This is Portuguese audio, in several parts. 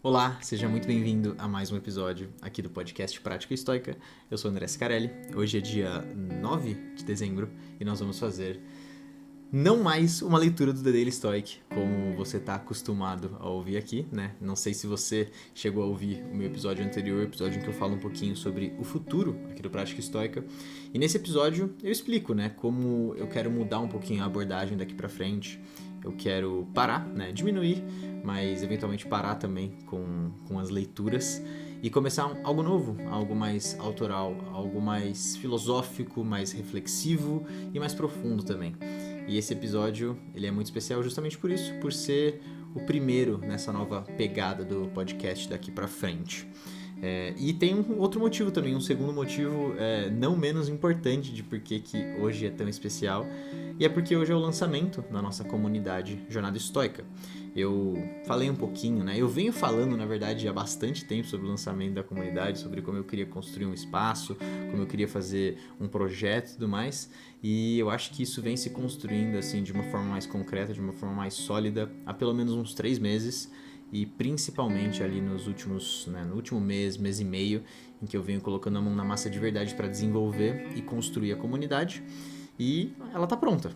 Olá, seja muito bem-vindo a mais um episódio aqui do podcast Prática Estoica. Eu sou o André Scarelli, hoje é dia 9 de dezembro e nós vamos fazer não mais uma leitura do The Daily Stoic, como você está acostumado a ouvir aqui, né? Não sei se você chegou a ouvir o meu episódio anterior, o episódio em que eu falo um pouquinho sobre o futuro aqui do Prática Estoica. E nesse episódio eu explico, né, como eu quero mudar um pouquinho a abordagem daqui para frente. Eu quero parar, né, diminuir, mas eventualmente parar também com as leituras e começar algo novo, algo mais autoral, algo mais filosófico, mais reflexivo e mais profundo também. E esse episódio, ele é muito especial justamente por isso, por ser o primeiro nessa nova pegada do podcast daqui pra frente. E tem um outro motivo também, um segundo motivo não menos importante de por que hoje é tão especial, e é porque hoje é o lançamento da nossa comunidade Jornada Estoica. Eu falei um pouquinho, né? Eu venho falando, na verdade, há bastante tempo sobre o lançamento da comunidade, sobre como eu queria construir um espaço, como eu queria fazer um projeto e tudo mais. E eu acho que isso vem se construindo assim de uma forma mais concreta, de uma forma mais sólida, há pelo menos uns 3 meses. E principalmente ali nos últimos, né, no último mês, mês e meio, em que eu venho colocando a mão na massa de verdade para desenvolver e construir a comunidade. E ela tá pronta.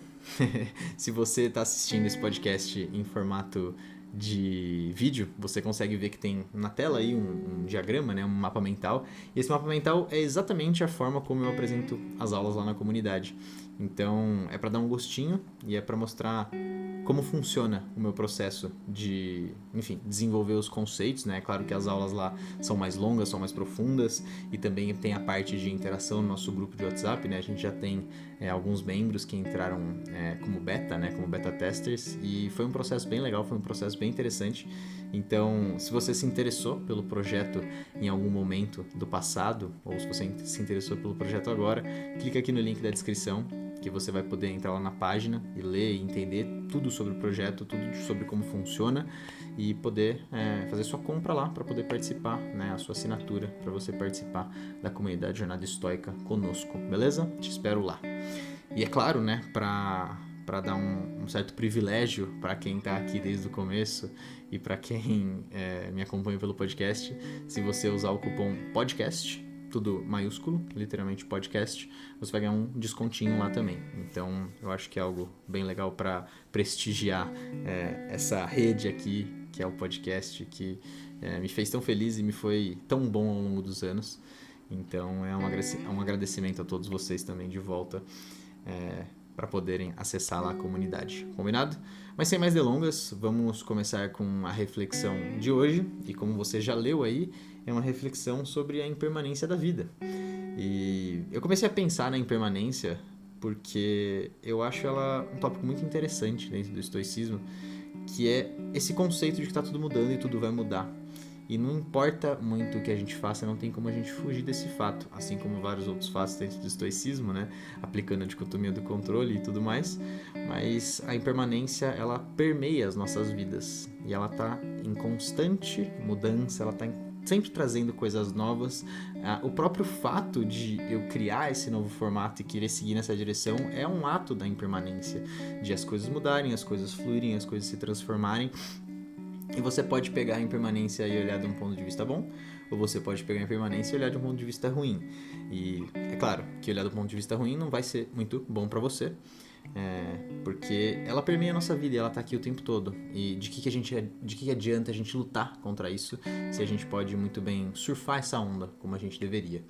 Se você está assistindo esse podcast em formato de vídeo, você consegue ver que tem na tela aí um diagrama, né, um mapa mental. E esse mapa mental é exatamente a forma como eu apresento as aulas lá na comunidade. Então, é para dar um gostinho e é para mostrar como funciona o meu processo de, enfim, desenvolver os conceitos, né? Claro que as aulas lá são mais longas, são mais profundas e também tem a parte de interação no nosso grupo de WhatsApp, né? A gente já tem alguns membros que entraram como beta, né? Como beta testers e foi um processo bem legal, foi um processo bem interessante. Então, se você se interessou pelo projeto em algum momento do passado ou se você se interessou pelo projeto agora, clica aqui no link da descrição que você vai poder entrar lá na página e ler e entender tudo sobre o projeto, tudo sobre como funciona e poder fazer sua compra lá para poder participar, né, a sua assinatura para você participar da comunidade Jornada Estoica conosco, beleza? Te espero lá. E é claro, né, para dar um certo privilégio para quem está aqui desde o começo e para quem me acompanha pelo podcast, se você usar o cupom podcast, tudo maiúsculo, literalmente podcast, você vai ganhar um descontinho lá também. Então eu acho que é algo bem legal para prestigiar essa rede aqui, que é o podcast, que me fez tão feliz e me foi tão bom ao longo dos anos. Então é um agradecimento a todos vocês também de volta para poderem acessar lá a comunidade. Combinado? Mas sem mais delongas, vamos começar com a reflexão de hoje. E como você já leu aí, é uma reflexão sobre a impermanência da vida. E eu comecei a pensar na impermanência porque eu acho ela um tópico muito interessante dentro do estoicismo, que é esse conceito de que está tudo mudando e tudo vai mudar. E não importa muito o que a gente faça, não tem como a gente fugir desse fato, assim como vários outros fatos dentro do estoicismo, né? Aplicando a dicotomia do controle e tudo mais. Mas a impermanência, ela permeia as nossas vidas e ela está em constante mudança, ela está sempre trazendo coisas novas. O próprio fato de eu criar esse novo formato e querer seguir nessa direção é um ato da impermanência, de as coisas mudarem, as coisas fluírem, as coisas se transformarem. E você pode pegar a impermanência e olhar de um ponto de vista bom, ou você pode pegar a impermanência e olhar de um ponto de vista ruim. E é claro que olhar do ponto de vista ruim não vai ser muito bom para você, porque ela permeia a nossa vida e ela tá aqui o tempo todo. E de que adianta a gente lutar contra isso se a gente pode muito bem surfar essa onda como a gente deveria?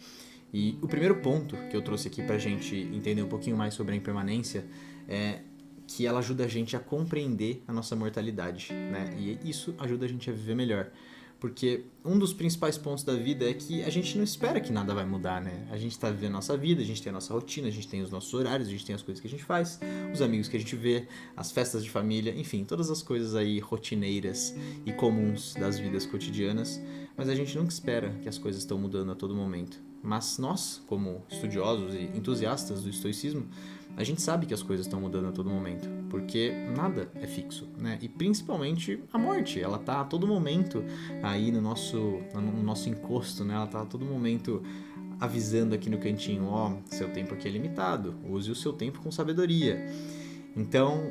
E o primeiro ponto que eu trouxe aqui pra gente entender um pouquinho mais sobre a impermanência é que ela ajuda a gente a compreender a nossa mortalidade, né? E isso ajuda a gente a viver melhor. Porque um dos principais pontos da vida é que a gente não espera que nada vai mudar, né? A gente tá vivendo a nossa vida, a gente tem a nossa rotina, a gente tem os nossos horários, a gente tem as coisas que a gente faz, os amigos que a gente vê, as festas de família, enfim, todas as coisas aí rotineiras e comuns das vidas cotidianas. Mas a gente nunca espera que as coisas estão mudando a todo momento. Mas nós, como estudiosos e entusiastas do estoicismo, a gente sabe que as coisas estão mudando a todo momento, porque nada é fixo, né? E principalmente a morte, ela tá a todo momento aí no nosso encosto, né? Ela tá a todo momento avisando aqui no cantinho, ó, seu tempo aqui é limitado, use o seu tempo com sabedoria. Então,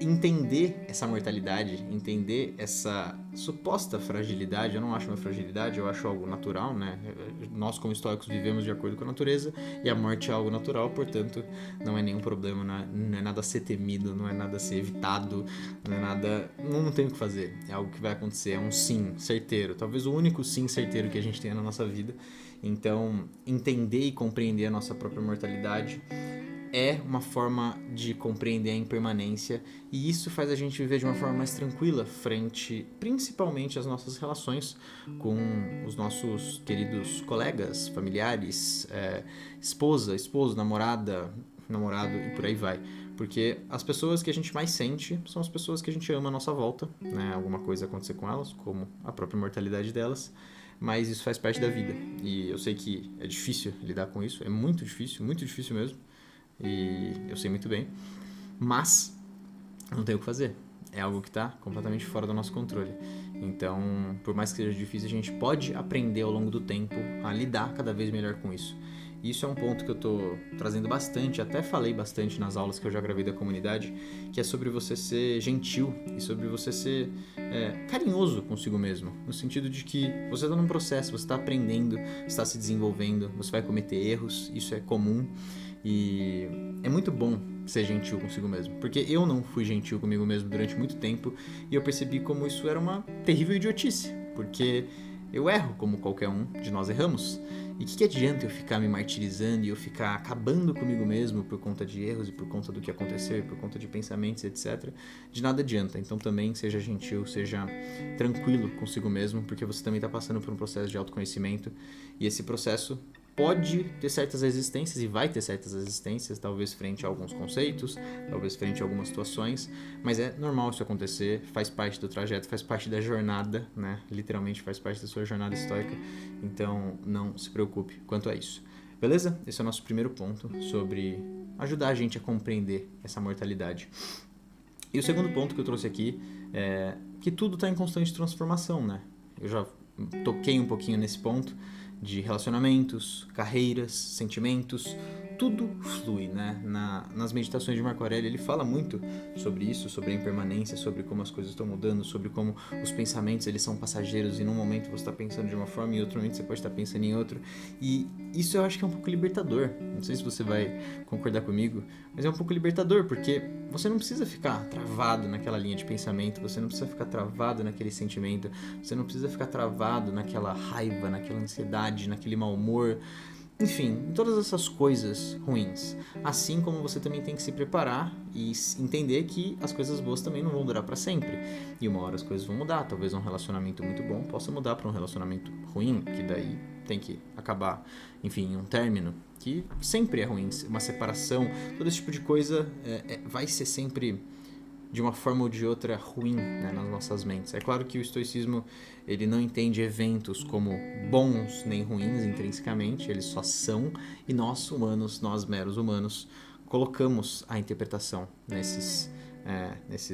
entender essa mortalidade, entender essa suposta fragilidade, eu não acho uma fragilidade, eu acho algo natural, né? Nós, como estoicos, vivemos de acordo com a natureza e a morte é algo natural, portanto, não é nenhum problema, não é nada a ser temido, não é nada a ser evitado, não é nada... Não tem o que fazer, é algo que vai acontecer, é um sim certeiro, talvez o único sim certeiro que a gente tenha na nossa vida. Então, entender e compreender a nossa própria mortalidade é uma forma de compreender a impermanência, e isso faz a gente viver de uma forma mais tranquila frente principalmente às nossas relações com os nossos queridos colegas, familiares, esposo, namorado e por aí vai. Porque as pessoas que a gente mais sente são as pessoas que a gente ama à nossa volta, né? Alguma coisa acontecer com elas, como a própria mortalidade delas, mas isso faz parte da vida. E eu sei que é difícil lidar com isso, é muito difícil mesmo. E eu sei muito bem, mas não tem o que fazer, é algo que está completamente fora do nosso controle. Então, por mais que seja difícil, a gente pode aprender ao longo do tempo a lidar cada vez melhor com isso. E isso é um ponto que eu estou trazendo bastante, até falei bastante nas aulas que eu já gravei da comunidade, que é sobre você ser gentil e sobre você ser carinhoso consigo mesmo, no sentido de que você está num processo, você está aprendendo, está se desenvolvendo, você vai cometer erros, isso é comum. E é muito bom ser gentil consigo mesmo, porque eu não fui gentil comigo mesmo durante muito tempo e eu percebi como isso era uma terrível idiotice, porque eu erro como qualquer um de nós erramos. E o que adianta eu ficar me martirizando e eu ficar acabando comigo mesmo por conta de erros e por conta do que aconteceu, por conta de pensamentos, etc. De nada adianta. Então também seja gentil, seja tranquilo consigo mesmo, porque você também está passando por um processo de autoconhecimento e esse processo pode ter certas resistências e vai ter certas resistências, talvez frente a alguns conceitos, talvez frente a algumas situações, mas é normal isso acontecer, faz parte do trajeto, faz parte da jornada, né? Literalmente faz parte da sua jornada estoica, então não se preocupe quanto a isso. Beleza? Esse é o nosso primeiro ponto sobre ajudar a gente a compreender essa mortalidade. E o segundo ponto que eu trouxe aqui é que tudo está em constante transformação, né? Eu já toquei um pouquinho nesse ponto, de relacionamentos, carreiras, sentimentos, tudo flui, né? Nas meditações de Marco Aurélio ele fala muito sobre isso, sobre a impermanência, sobre como as coisas estão mudando, sobre como os pensamentos eles são passageiros e num momento você está pensando de uma forma e em outro momento você pode estar pensando em outro, e isso eu acho que é um pouco libertador. Não sei se você vai concordar comigo, mas é um pouco libertador, porque você não precisa ficar travado naquela linha de pensamento, você não precisa ficar travado naquele sentimento, você não precisa ficar travado naquela raiva, naquela ansiedade, naquele mau humor, enfim, em todas essas coisas ruins. Assim como você também tem que se preparar e entender que as coisas boas também não vão durar para sempre. E uma hora as coisas vão mudar, talvez um relacionamento muito bom possa mudar para um relacionamento ruim, que daí tem que acabar, enfim, em um término, que sempre é ruim, uma separação, todo esse tipo de coisa vai ser sempre de uma forma ou de outra ruim, né, nas nossas mentes. É claro que o estoicismo ele não entende eventos como bons nem ruins intrinsecamente, eles só são, e nós humanos, nós meros humanos, colocamos a interpretação nesses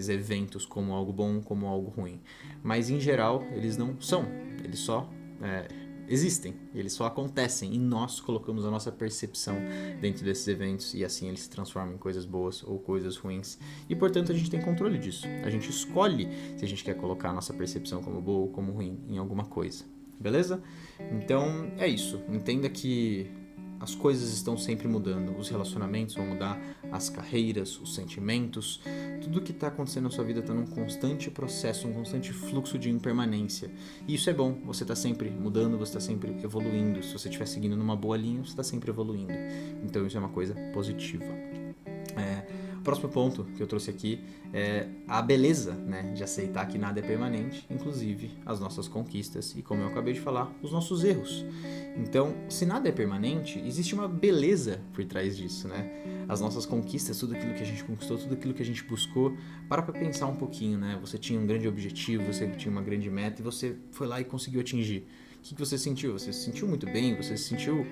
eventos como algo bom, como algo ruim. Mas em geral eles não são, eles só existem, eles só acontecem e nós colocamos a nossa percepção dentro desses eventos e assim eles se transformam em coisas boas ou coisas ruins e portanto a gente tem controle disso, a gente escolhe se a gente quer colocar a nossa percepção como boa ou como ruim em alguma coisa, beleza? Então é isso, entenda que as coisas estão sempre mudando, os relacionamentos vão mudar, as carreiras, os sentimentos, tudo que está acontecendo na sua vida está num constante processo, um constante fluxo de impermanência. E isso é bom, você está sempre mudando, você está sempre evoluindo. Se você estiver seguindo numa boa linha, você está sempre evoluindo. Então isso é uma coisa positiva. O próximo ponto que eu trouxe aqui é a beleza, né, de aceitar que nada é permanente, inclusive as nossas conquistas e, como eu acabei de falar, os nossos erros. Então, se nada é permanente, existe uma beleza por trás disso, né? As nossas conquistas, tudo aquilo que a gente conquistou, tudo aquilo que a gente buscou, para pensar um pouquinho, né? Você tinha um grande objetivo, você tinha uma grande meta e você foi lá e conseguiu atingir. O que você sentiu? Você se sentiu muito bem? Você se sentiu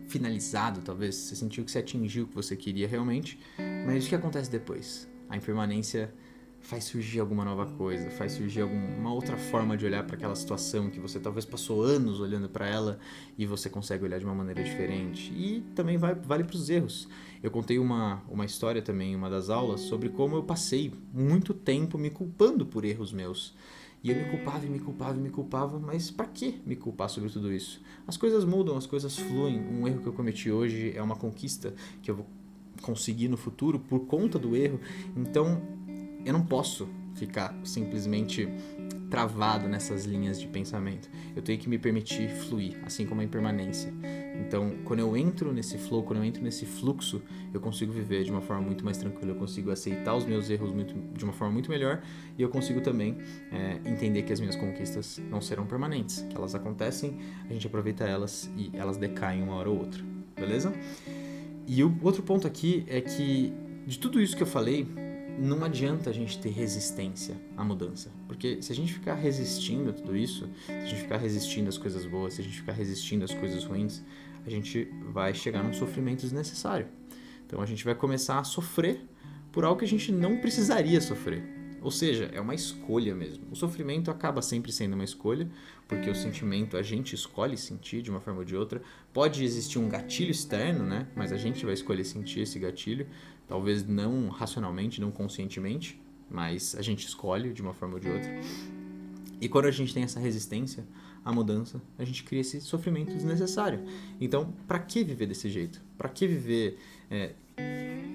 finalizado, talvez? Você sentiu que você atingiu o que você queria realmente? Mas o que acontece depois? A impermanência faz surgir alguma nova coisa, faz surgir alguma outra forma de olhar para aquela situação que você talvez passou anos olhando para ela e você consegue olhar de uma maneira diferente. E também vale para os erros. Eu contei uma história também em uma das aulas sobre como eu passei muito tempo me culpando por erros meus. E eu me culpava e me culpava e me culpava, mas para que me culpar sobre tudo isso? As coisas mudam, as coisas fluem. Um erro que eu cometi hoje é uma conquista que eu vou conseguir no futuro por conta do erro. Então, eu não posso ficar simplesmente travado nessas linhas de pensamento. Eu tenho que me permitir fluir, assim como a impermanência. Então, quando eu entro nesse flow, quando eu entro nesse fluxo, eu consigo viver de uma forma muito mais tranquila, eu consigo aceitar os meus erros de uma forma muito melhor e eu consigo também entender que as minhas conquistas não serão permanentes, que elas acontecem, a gente aproveita elas e elas decaem uma hora ou outra, beleza? E o outro ponto aqui é que de tudo isso que eu falei, não adianta a gente ter resistência à mudança. Porque se a gente ficar resistindo a tudo isso, se a gente ficar resistindo às coisas boas, se a gente ficar resistindo às coisas ruins, a gente vai chegar num sofrimento desnecessário. Então a gente vai começar a sofrer por algo que a gente não precisaria sofrer. Ou seja, é uma escolha mesmo. O sofrimento acaba sempre sendo uma escolha, porque o sentimento a gente escolhe sentir de uma forma ou de outra. Pode existir um gatilho externo, né? Mas a gente vai escolher sentir esse gatilho. Talvez não racionalmente, não conscientemente, mas a gente escolhe de uma forma ou de outra. E quando a gente tem essa resistência à mudança, a gente cria esse sofrimento desnecessário. Então, para que viver desse jeito? Para que viver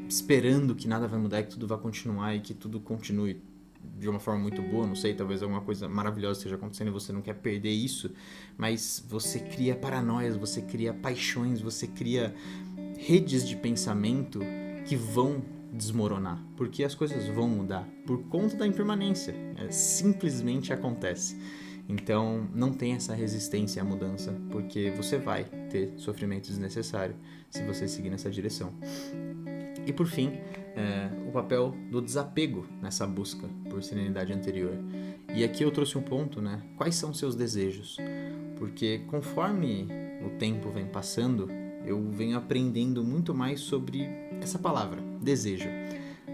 esperando que nada vai mudar, que tudo vai continuar e que tudo continue de uma forma muito boa? Não sei, talvez alguma coisa maravilhosa esteja acontecendo e você não quer perder isso, mas você cria paranoias, você cria paixões, você cria redes de pensamento que vão desmoronar, porque as coisas vão mudar por conta da impermanência, simplesmente acontece. Então não tem essa resistência à mudança, porque você vai ter sofrimento desnecessário se você seguir nessa direção. E por fim, o papel do desapego nessa busca por serenidade anterior. E aqui eu trouxe um ponto, né? Quais são seus desejos? Porque conforme o tempo vem passando, eu venho aprendendo muito mais sobre essa palavra, desejo.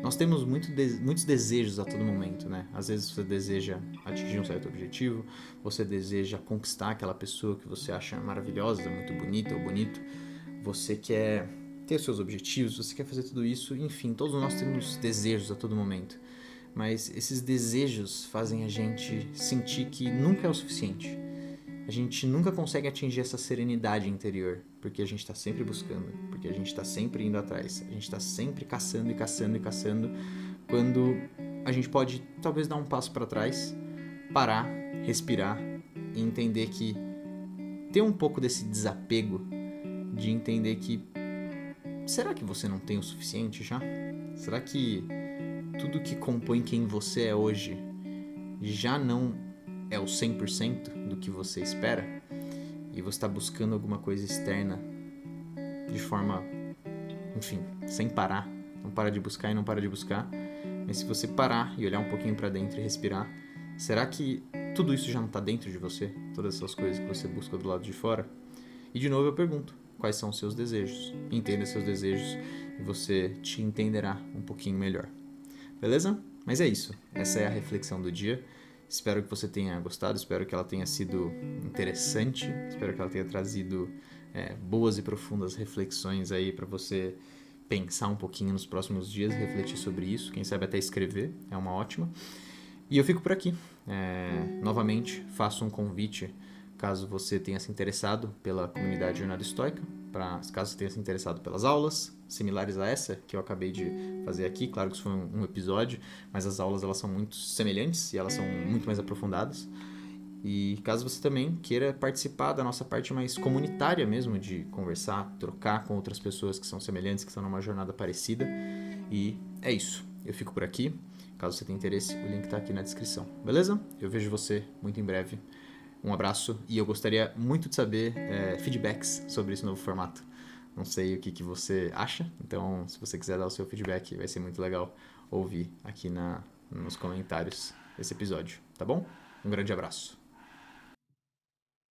Nós temos muitos desejos a todo momento, né? Às vezes você deseja atingir um certo objetivo, você deseja conquistar aquela pessoa que você acha maravilhosa, muito bonita ou bonito, você quer ter os seus objetivos, você quer fazer tudo isso, enfim, todos nós temos desejos a todo momento. Mas esses desejos fazem a gente sentir que nunca é o suficiente. A gente nunca consegue atingir essa serenidade interior, porque a gente está sempre buscando, porque a gente está sempre indo atrás, a gente está sempre caçando e caçando e caçando, quando a gente pode talvez dar um passo para trás, parar, respirar e entender que ter um pouco desse desapego, de entender que será que você não tem o suficiente já? Será que tudo que compõe quem você é hoje já não é o 100% do que você espera? E você está buscando alguma coisa externa de forma, enfim, sem parar. Não para de buscar e não para de buscar. Mas se você parar e olhar um pouquinho para dentro e respirar, será que tudo isso já não está dentro de você? Todas essas coisas que você busca do lado de fora? E de novo eu pergunto, quais são os seus desejos? Entenda seus desejos e você te entenderá um pouquinho melhor. Beleza? Mas é isso. Essa é a reflexão do dia. Espero que você tenha gostado, espero que ela tenha sido interessante, espero que ela tenha trazido boas e profundas reflexões aí para você pensar um pouquinho nos próximos dias, refletir sobre isso, quem sabe até escrever, é uma ótima. E eu fico por aqui. Novamente, faço um convite, caso você tenha se interessado pela comunidade Jornada Estoica, caso você tenha se interessado pelas aulas similares a essa que eu acabei de fazer aqui. Claro que isso foi um episódio, mas as aulas elas são muito semelhantes e elas são muito mais aprofundadas. E caso você também queira participar da nossa parte mais comunitária mesmo, de conversar, trocar com outras pessoas que são semelhantes, que estão numa jornada parecida. E é isso. Eu fico por aqui. Caso você tenha interesse, o link está aqui na descrição. Beleza? Eu vejo você muito em breve. Um abraço e eu gostaria muito de saber feedbacks sobre esse novo formato. Não sei o que você acha, então se você quiser dar o seu feedback, vai ser muito legal ouvir aqui nos comentários desse episódio, tá bom? Um grande abraço.